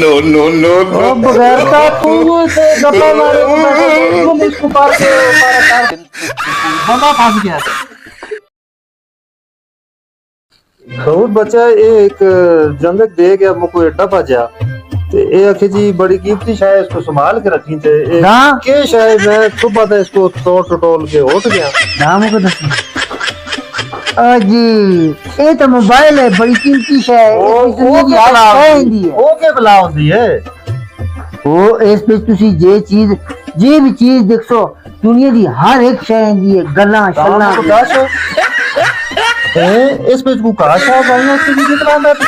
No, no, no, ओ no. बगैर का तू से गप्पा मारे तुम इसको पार के पार बंदा फंस गया बहुत बच्चा एक जंगल दे गया मुझको एडा बजा ते ए आखे जी बड़ी कीमती शायद इसको संभाल के रखी थे ना के शायद मैं सुबह था इसको तोड़ टटोल के उठ गया ना मुझको दस जी ये तो मोबाइल है बड़ी कीमती शायद वो के बला होती है वो इस पे तुसी जे भी चीज देखो दुनिया दी हर एक शय दी है गल्ला शल्ला इस पे तू कहा था भाई उसके वीडियो चलाता तू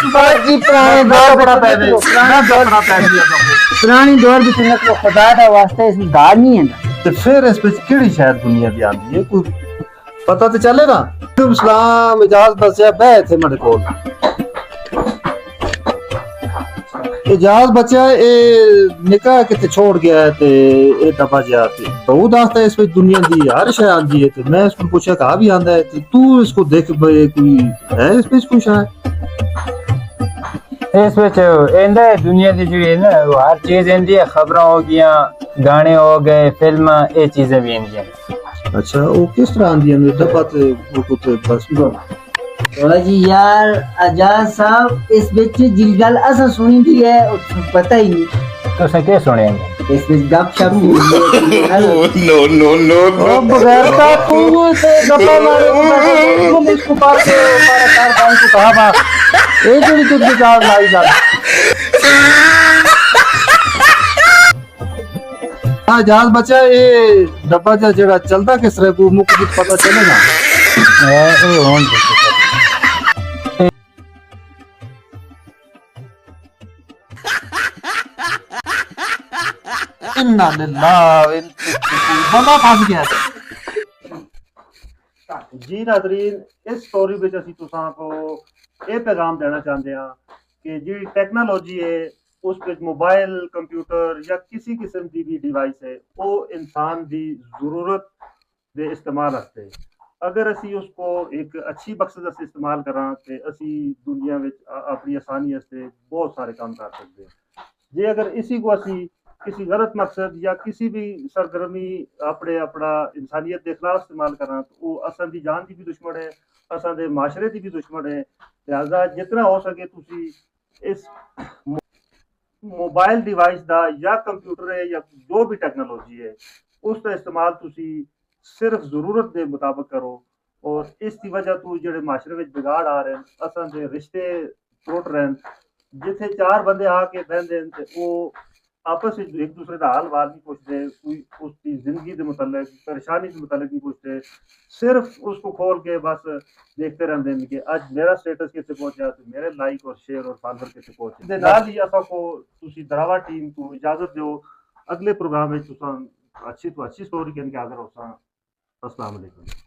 जी पुराने दौर बड़ा पैदे पुरानी दौर भी सुनने को खुदा का वास्ता इसमें गाड़ नहीं है ना तो फिर इस पे केड़ी शायद दुनिया दी आंदी है कोई पता तो चले ना तुम सलाम इजाजत बस जा बैठे मेरे कोल इजाज बच्चा ए निकाह किते छोड़ गया है ते ए दबा जाती बहुत दास्ता इस पे दुनिया दी हर शय आंदी है ते मैं इसको पूछा कहा भी आंदा है ते तू इसको देख भाई कोई है इस पे कुछ है इस ਵਿੱਚ ਇਹਦਾ ਦੁਨੀਆ ਦੀ ਜਿਹੜੀ ਨਾ ਹਰ ਚੀਜ਼ ਇੰਦੀ ਹੈ ਖਬਰਾਂ ਹੋ ਗਈਆਂ ਗਾਣੇ ਹੋ ਗਏ ਫਿਲਮਾਂ ਇਹ ਚੀਜ਼ਾਂ ਵੀ ਇੰਦੀਆਂ अच्छा वो किस तरह आंदी है दबा ते वो कुछ बस थोड़ा जी यार आजाद साहब इस बिच जिल गल असा सुनी दी है पता ही नहीं ਤੁਸੀਂ ਕੀ ਸੁਣਿਆ इस बिच गपशप No, no, no, ओ no. बगैर का तू से गप्पा मारे तुम इसको पार के पार काम को कहा बा ए जड़ी तुझे जान लाई जा हां जहाज बचा ए डब्बा जेड़ा चलता किस तरह को मुख कुछ पता चलेगा ए होन इन्ना लिल्लाह बंदा फंस गया जी नाज़रीन इस स्टोरी ਵਿੱਚ ਅਸੀਂ ਤੁਸਾਂ ਕੋ ਇਹ ਪੈगाम देना चाहते हैं कि जी टेक्नोलॉजी है उस पे मोबाइल कंप्यूटर या किसी किस्म की भी डिवाइस है वो इंसान की जरूरत दे इस्तेमाल वास्ते अगर असी उसको एक अच्छी मकसद से इस्तेमाल करा तो असी दुनिया में अपनी आसानी वास्ते बहुत सारे काम कर सकते हैं जे अगर इसी को असी किसी गलत मकसद या किसी भी सरगर्मी अपने अपना इंसानियत के खिलाफ इस्तेमाल करा तो वो असन की जान की भी दुश्मन है असन के माशरे की भी दुश्मन है लिहाजा जितना हो सके तुसी इस मोबाइल डिवाइस का या कंप्यूटर है या जो भी टेक्नोलॉजी है उसका इस्तेमाल तुसी सिर्फ जरूरत के मुताबिक करो और इसकी वजह तो जो माशरे में बिगाड़ आ रहे हैं असन के रिश्ते टुट रहे हैं जिथे चार बंदे आके बहते हैं वो आपस में एक दूसरे का हाल वाल नहीं पूछते कोई उसकी जिंदगी के मुतल्लिक परेशानी के मुतल्लिक नहीं पूछते सिर्फ उसको खोल के बस देखते रहते हैं कि आज मेरा स्टेटस कैसे पहुंचा तो मेरे लाइक और शेयर और फॉलोअर कैसे पहुंचे नाल ही असा को तुसी दरावा टीम को इजाजत दो अगले प्रोग्राम में तुसा अच्छी तो अच्छी स्टोरी के हाजिर हो सा अस्सलाम वालेकुम।